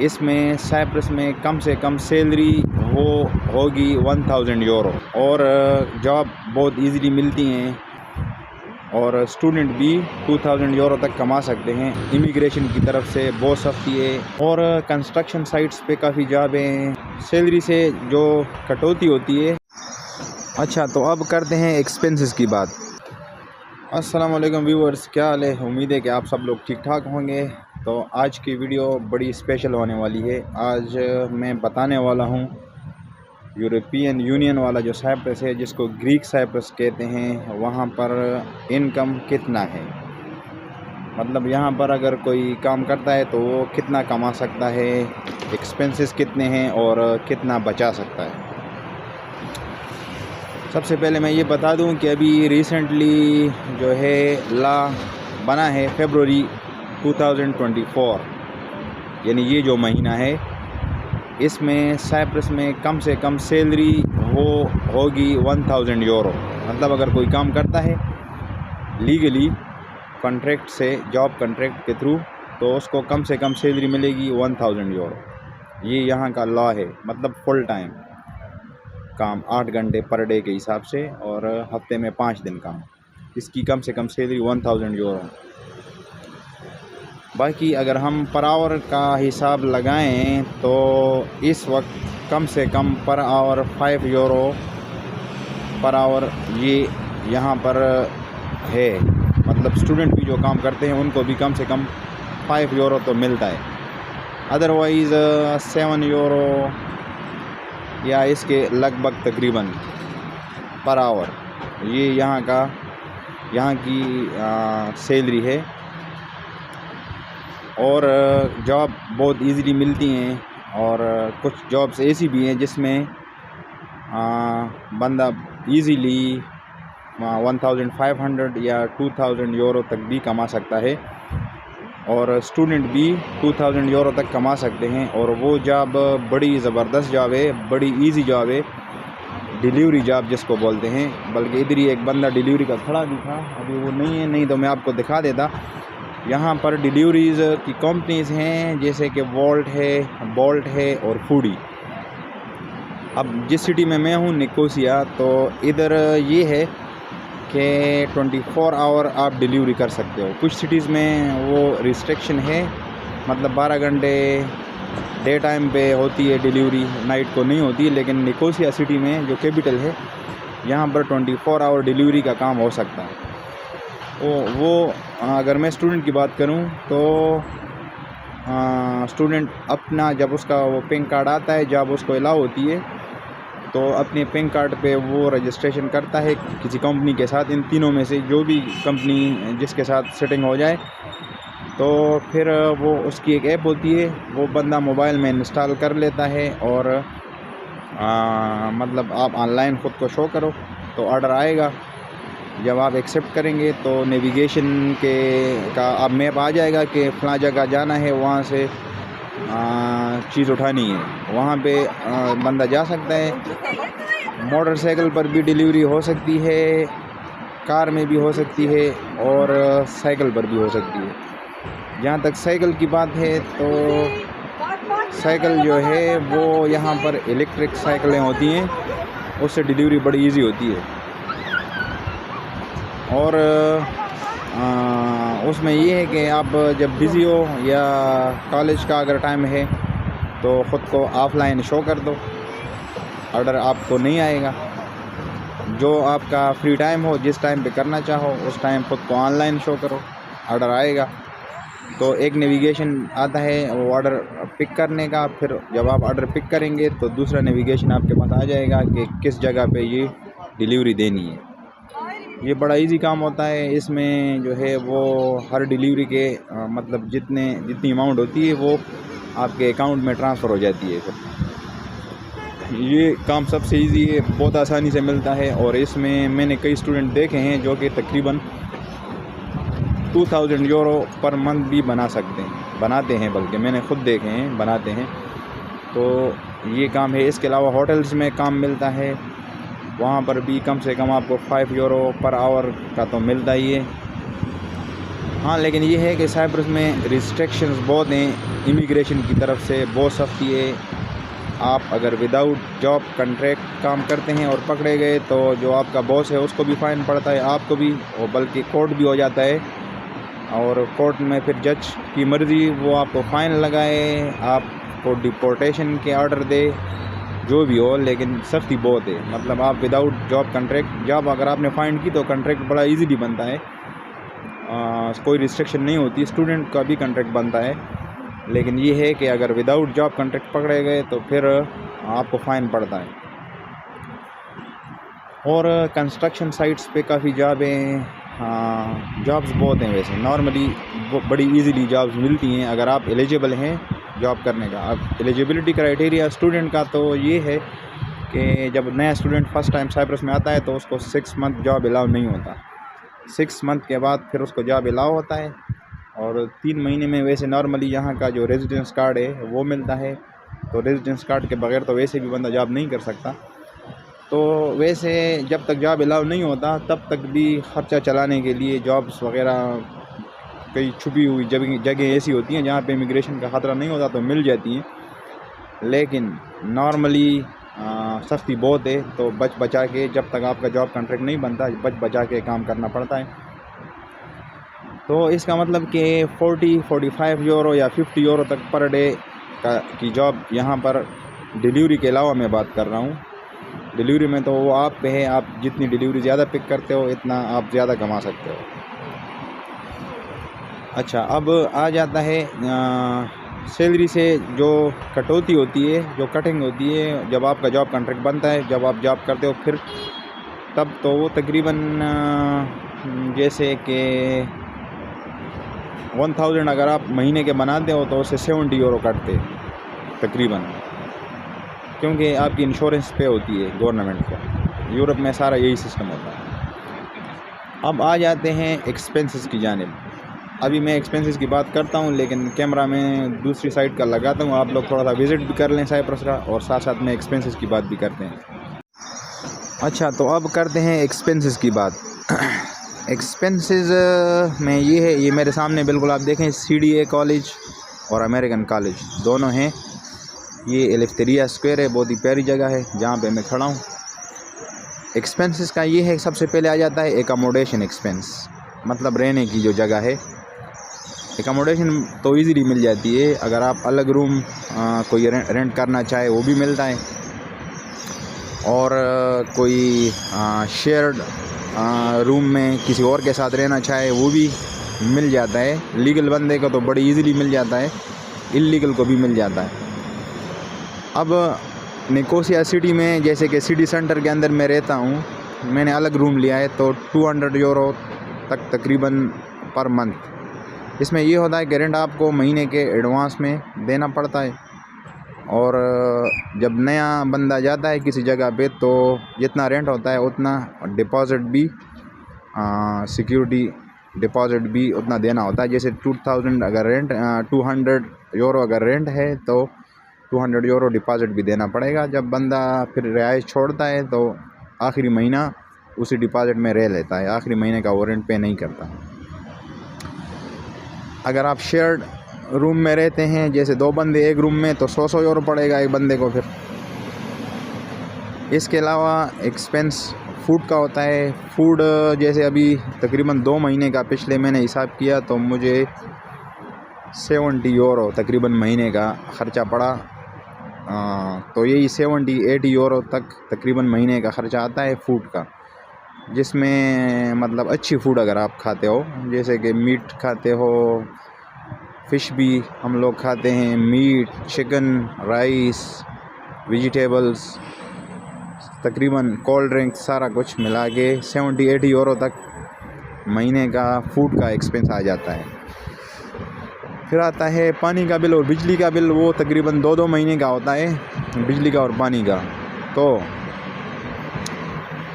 इसमें साइप्रस में कम से कम सैलरी वो होगी 1000 यूरो और जॉब बहुत इजीली मिलती हैं और स्टूडेंट भी 2000 यूरो तक कमा सकते हैं। इमिग्रेशन की तरफ से बहुत सख्ती है और कंस्ट्रक्शन साइट्स पे काफ़ी जॉब हैं, सैलरी से जो कटौती होती है। अच्छा, तो अब करते हैं एक्सपेंसेस की बात। अस्सलाम वालेकुम व्यूअर्स, क्या हाल है? उम्मीद है कि आप सब लोग ठीक ठाक होंगे। तो आज की वीडियो बड़ी स्पेशल होने वाली है। आज मैं बताने वाला हूँ यूरोपियन यूनियन वाला जो साइप्रस है, जिसको ग्रीक साइप्रस कहते हैं, वहाँ पर इनकम कितना है। मतलब यहाँ पर अगर कोई काम करता है तो वो कितना कमा सकता है, एक्सपेंसेस कितने हैं और कितना बचा सकता है। सबसे पहले मैं ये बता दूं कि अभी रिसेंटली जो है लॉ बना है फरवरी 2024, यानी ये जो महीना है, इसमें साइप्रस में कम से कम सैलरी वो होगी 1000 यूरो। मतलब अगर कोई काम करता है लीगली कॉन्ट्रैक्ट से, जॉब कॉन्ट्रैक्ट के थ्रू, तो उसको कम से कम सैलरी मिलेगी 1000 यूरो। ये यहाँ का लॉ है। मतलब फुल टाइम काम 8 घंटे पर डे के हिसाब से और हफ्ते में 5 दिन काम, इसकी कम से कम सैलरी 1000 यूरो। बाकी अगर हम पर आवर का हिसाब लगाएं तो इस वक्त कम से कम per hour 5 euro per hour ये यहाँ पर है। मतलब स्टूडेंट भी जो काम करते हैं उनको भी कम से कम 5 यूरो तो मिलता है। अदरवाइज़ 7 यूरो या इसके लगभग तकरीबन पर आवर ये यहाँ की सैलरी है। और जॉब बहुत इजीली मिलती हैं और कुछ जॉब्स ऐसी भी हैं जिसमें बंदा इजीली 1500 या 2000 यूरो तक भी कमा सकता है और स्टूडेंट भी 2000 यूरो तक कमा सकते हैं। और वो जॉब बड़ी ज़बरदस्त जॉब है, बड़ी इजी जॉब है, डिलीवरी जॉब जिसको बोलते हैं। बल्कि इधर ही एक बंदा डिलीवरी का खड़ा भी था, अभी वो नहीं है, नहीं तो मैं आपको दिखा देता। यहाँ पर डिलीवरीज़ की कंपनीज़ हैं जैसे कि बोल्ट है और फूडी। अब जिस सिटी में मैं हूँ निकोसिया, तो इधर ये है कि 24 आवर आप डिलीवरी कर सकते हो। कुछ सिटीज़ में वो रिस्ट्रिक्शन है, मतलब 12 घंटे डे टाइम पे होती है डिलीवरी, नाइट को नहीं होती। लेकिन निकोसिया सिटी में जो कैपिटल है, यहाँ पर 24 आवर डिलीवरी का काम हो सकता है। वो अगर मैं स्टूडेंट की बात करूं तो स्टूडेंट अपना जब उसका वो पिन कार्ड आता है, जब उसको अलाउ होती है, तो अपने पिन कार्ड पे वो रजिस्ट्रेशन करता है किसी कंपनी के साथ। इन तीनों में से जो भी कंपनी जिसके साथ सेटिंग हो जाए, तो फिर वो उसकी एक ऐप होती है, वो बंदा मोबाइल में इंस्टॉल कर लेता है और मतलब आप ऑनलाइन ख़ुद को शो करो तो ऑर्डर आएगा। जब आप एक्सेप्ट करेंगे तो नेविगेशन का अब मैप आ जाएगा कि फ़लाँ जगह जाना है, वहाँ से चीज़ उठानी है, वहाँ पे बंदा जा सकता है। मोटरसाइकिल पर भी डिलीवरी हो सकती है, कार में भी हो सकती है और साइकिल पर भी हो सकती है। जहाँ तक साइकिल की बात है तो साइकिल जो है वो यहाँ पर इलेक्ट्रिक साइकिलें होती हैं, उससे डिलीवरी बड़ी इजी होती है। और उसमें ये है कि आप जब बिज़ी हो या कॉलेज का अगर टाइम है तो ख़ुद को ऑफ़लाइन शो कर दो, ऑर्डर आपको नहीं आएगा। जो आपका फ्री टाइम हो, जिस टाइम पे करना चाहो उस टाइम ख़ुद को ऑनलाइन शो करो, ऑर्डर आएगा। तो एक नेविगेशन आता है वो ऑर्डर पिक करने का, फिर जब आप ऑर्डर पिक करेंगे तो दूसरा नेविगेशन आपके पास आ जाएगा कि किस जगह पे ये डिलीवरी देनी है। ये बड़ा इजी काम होता है। इसमें जो है वो हर डिलीवरी के मतलब जितनी अमाउंट होती है वो आपके अकाउंट में ट्रांसफ़र हो जाती है। फिर ये काम सबसे इजी है, बहुत आसानी से मिलता है। और इसमें मैंने कई स्टूडेंट देखे हैं जो कि तकरीबन 2000 यूरो पर मंथ भी बनाते हैं, बल्कि मैंने ख़ुद देखे हैं बनाते हैं। तो ये काम है। इसके अलावा होटल्स में काम मिलता है, वहाँ पर भी कम से कम आपको 5 यूरो पर आवर का तो मिलता ही है। हाँ, लेकिन ये है कि साइप्रस में रिस्ट्रिक्शंस बहुत हैं। इमिग्रेशन की तरफ से बहुत सख्ती है। आप अगर विदाउट जॉब कॉन्ट्रैक्ट काम करते हैं और पकड़े गए तो जो आपका बॉस है उसको भी फ़ाइन पड़ता है, आपको भी, और बल्कि कोर्ट भी हो जाता है। और कोर्ट में फिर जज की मर्ज़ी, वो आपको फ़ाइन लगाए, आपको डिपोर्टेशन के ऑर्डर दे, जो भी हो, लेकिन सख्ती बहुत है। मतलब आप विदाउट जॉब कॉन्ट्रैक्ट, जॉब अगर आपने फाइंड की तो कॉन्ट्रैक्ट बड़ा इजीली बनता है, कोई रिस्ट्रिक्शन नहीं होती, स्टूडेंट का भी कॉन्ट्रैक्ट बनता है। लेकिन ये है कि अगर विदाउट जॉब कॉन्ट्रैक्ट पकड़े गए तो फिर आपको फ़ाइन पड़ता है। और कंस्ट्रक्शन साइट्स पे काफ़ी जॉबें, जॉब्स बहुत हैं वैसे, नॉर्मली बड़ी इजीली जॉब्स मिलती हैं अगर आप एलिजिबल हैं जॉब करने का। अब एलिजिबिलिटी क्राइटेरिया स्टूडेंट का तो ये है कि जब नया स्टूडेंट फ़र्स्ट टाइम साइप्रस में आता है तो उसको 6 मंथ जॉब अलाउ नहीं होता। 6 मंथ के बाद फिर उसको जॉब अलाउ होता है, और 3 महीने में वैसे नॉर्मली यहाँ का जो रेजिडेंस कार्ड है वो मिलता है। तो रेजिडेंस कार्ड के बगैर तो वैसे भी बंदा जॉब नहीं कर सकता। तो वैसे जब तक जॉब अलाउ नहीं होता तब तक भी ख़र्चा चलाने के लिए जॉब्स वगैरह, कई छुपी हुई जगह ऐसी होती हैं जहाँ पे इमिग्रेशन का ख़तरा नहीं होता तो मिल जाती हैं। लेकिन नॉर्मली सख्ती बहुत है, तो बच बचा के, जब तक आपका जॉब कॉन्ट्रैक्ट नहीं बनता, बच बचा के काम करना पड़ता है। तो इसका मतलब कि 40-45 यूरो या 50 यूरो तक पर डे की जॉब यहाँ पर, डिलीवरी के अलावा मैं बात कर रहा हूँ। डिलीवरी में तो वो आप पे है, आप जितनी डिलीवरी ज़्यादा पिक करते हो इतना आप ज़्यादा कमा सकते हो। अच्छा, अब आ जाता है सैलरी से जो कटौती होती है, जो कटिंग होती है जब आपका जॉब कॉन्ट्रैक्ट बनता है, जब आप जॉब करते हो फिर तब तो वो तकरीबन जैसे कि 1000 अगर आप महीने के बनाते हो तो उससे 70 यूरो कटते तकरीबन, क्योंकि आपकी इंश्योरेंस पे होती है गवर्नमेंट को। यूरोप में सारा यही सिस्टम होता है। अब आ जाते हैं एक्सपेंसेस की जानिब। अभी मैं एक्सपेंसेस की बात करता हूँ, लेकिन कैमरा में दूसरी साइड का लगाता हूँ, आप लोग थोड़ा सा विज़िट भी कर लें साइप्रस का, और साथ साथ में एक्सपेंसेस की बात भी करते हैं। अच्छा, तो अब करते हैं एक्सपेंसेस की बात। एक्सपेंसेस में ये है, ये मेरे सामने बिल्कुल आप देखें, CDA कॉलेज और अमेरिकन कॉलेज दोनों हैं। ये एलेफ्टेरिया स्क्वायर है, बहुत ही प्यारी जगह है जहाँ पे मैं खड़ा हूँ। एक्सपेंसेस का ये है, सबसे पहले आ जाता है एकोमोडेशन एक्सपेंस, मतलब रहने की जो जगह है। एकोमोडेशन तो इजीली मिल जाती है, अगर आप अलग रूम कोई रेंट करना चाहे वो भी मिलता है, और कोई शेयर्ड रूम में किसी और के साथ रहना चाहे वो भी मिल जाता है। लीगल बंदे को तो बड़ी इजीली मिल जाता है, इल्लीगल को भी मिल जाता है। अब निकोसिया सिटी में, जैसे कि सिटी सेंटर के अंदर मैं रहता हूँ, मैंने अलग रूम लिया है, तो 200 यूरो तक तकरीबन पर मंथ। इसमें ये होता है कि रेंट आपको महीने के एडवांस में देना पड़ता है, और जब नया बंदा जाता है किसी जगह पे तो जितना रेंट होता है उतना डिपॉज़िट भी, सिक्योरिटी डिपॉज़िट भी उतना देना होता है। जैसे 2000 अगर रेंट, 200 यूरो अगर रेंट है तो 200 यूरो डिपॉज़िट भी देना पड़ेगा। जब बंदा फिर रिहाइश छोड़ता है तो आखिरी महीना उसी डिपॉज़िट में रह लेता है, आखिरी महीने का वो रेंट पे नहीं करता। अगर आप शेयर्ड रूम में रहते हैं, जैसे 2 बंदे एक रूम में, तो 100 यूरो पड़ेगा एक बंदे को फिर। इसके अलावा एक्सपेंस फूड का होता है। फूड जैसे अभी तकरीबन 2 महीने का पिछले मैंने हिसाब किया तो मुझे 70 यूरो तकरीबन महीने का ख़र्चा पड़ा। तो यही 70-80 यूरो तक तकरीबन महीने का ख़र्चा आता है फ़ूड का, जिसमें मतलब अच्छी फ़ूड अगर आप खाते हो, जैसे कि मीट खाते हो, फ़िश भी हम लोग खाते हैं, मीट, चिकन, राइस, वेजिटेबल्स, तकरीबन कोल्ड ड्रिंक, सारा कुछ मिला के 70-80 यूरो तक महीने का फ़ूड का एक्सपेंस आ जाता है। फिर आता है पानी का बिल और बिजली का बिल, वो तकरीबन 2-2 महीने का होता है, बिजली का और पानी का। तो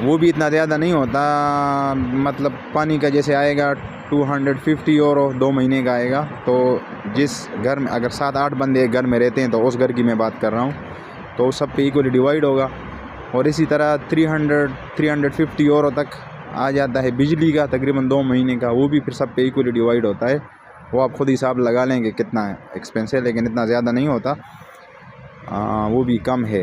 वो भी इतना ज़्यादा नहीं होता, मतलब पानी का जैसे आएगा 250 यूरो 2 महीने का आएगा। तो जिस घर में अगर 7-8 बंदे एक घर में रहते हैं तो उस घर की मैं बात कर रहा हूँ, तो सब पे इक्वली डिवाइड होगा। और इसी तरह 300-350 यूरो तक आ जाता है बिजली का तकरीबन 2 महीने का, वो भी फिर सब पे इक्वली डिवाइड होता है। वो आप ख़ुद हिसाब लगा लेंगे कितना एक्सपेंस है, लेकिन इतना ज़्यादा नहीं होता, वो भी कम है।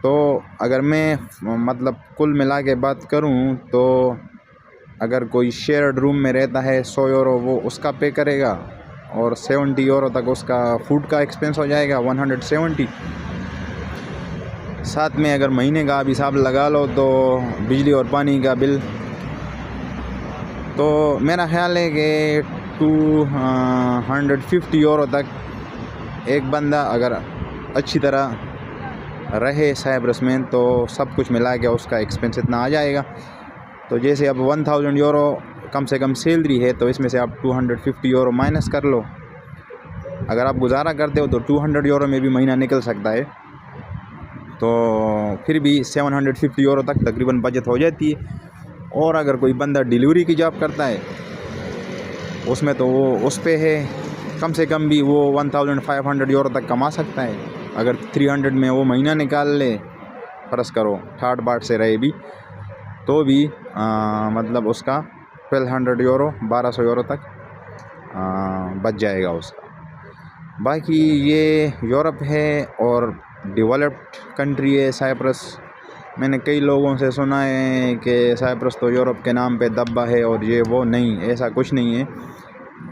तो अगर मैं मतलब कुल मिला के बात करूं तो अगर कोई शेयर्ड रूम में रहता है 100 यूरो वो उसका पे करेगा, और 70 यूरो तक उसका फूड का एक्सपेंस हो जाएगा, 170। साथ में अगर महीने का आप हिसाब लगा लो तो बिजली और पानी का बिल, तो मेरा ख़्याल है कि 250 यूरो तक एक बंदा अगर अच्छी तरह रहे साइप्रस में तो सब कुछ मिला के उसका एक्सपेंस इतना आ जाएगा। तो जैसे अब 1000 यूरो कम से कम सैलरी है, तो इसमें से आप 250 यूरो माइनस कर लो। अगर आप गुजारा करते हो तो 200 यूरो में भी महीना निकल सकता है, तो फिर भी 750 यूरो तक तकरीबन बचत हो जाती है। और अगर कोई बंदा डिलीवरी की जॉब करता है उसमें तो वो उस पे है, कम से कम भी वो 1500 यूरो तक कमा सकता है। अगर 300 में वो महीना निकाल ले, फ़र्ज़ करो ठाट बाट से रहे भी, तो भी मतलब उसका 1200 यूरो 1200 यूरो तक बच जाएगा उसका। बाकी ये यूरोप है और डेवलप्ड कंट्री है साइप्रस। मैंने कई लोगों से सुना है कि साइप्रस तो यूरोप के नाम पे दबा है और ये वो, नहीं, ऐसा कुछ नहीं है।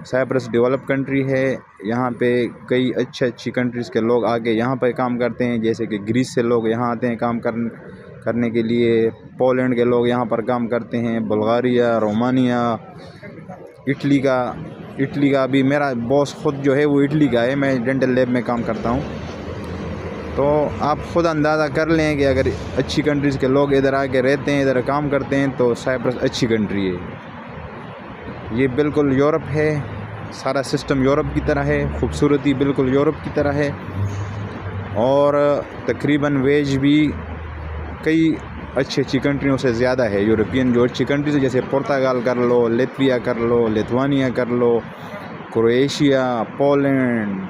साइप्रस डेवलप कंट्री है, यहाँ पे कई अच्छी कंट्रीज़ के लोग आके यहाँ पे काम करते हैं, जैसे कि ग्रीस से लोग यहाँ आते हैं काम करने के लिए, पोलैंड के लोग यहाँ पर काम करते हैं, बुल्गारिया, रोमानिया, इटली का भी मेरा बॉस ख़ुद जो है वो इटली का है, मैं डेंटल लैब में काम करता हूँ। तो आप ख़ुद अंदाज़ा कर लें कि अगर अच्छी कंट्रीज़ के लोग इधर आके रहते हैं, इधर काम करते हैं, तो साइप्रस अच्छी कंट्री है। ये बिल्कुल यूरोप है, सारा सिस्टम यूरोप की तरह है, खूबसूरती बिल्कुल यूरोप की तरह है, और तकरीबन वेज भी कई अच्छी कंट्रियों से ज़्यादा है। यूरोपियन जो अच्छी कंट्रीज़ है जैसे पुर्तगाल कर लो, लातविया कर लो, लिथुआनिया कर लो, क्रोएशिया, पोलैंड,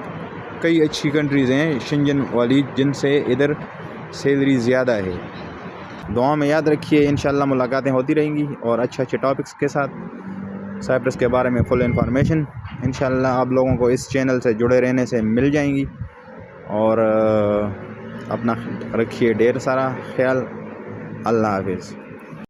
कई अच्छी कंट्रीज़ हैं शेंजन वाली जिनसे इधर सैलरी ज़्यादा है। दुआ में याद रखिए, इंशाल्लाह मुलाकातें होती रहेंगी और अच्छे टॉपिक्स के साथ साइप्रस के बारे में फुल इन्फॉर्मेशन इंशाल्लाह आप लोगों को इस चैनल से जुड़े रहने से मिल जाएंगी। और अपना रखिए ढेर सारा ख्याल। अल्लाह हाफिज़।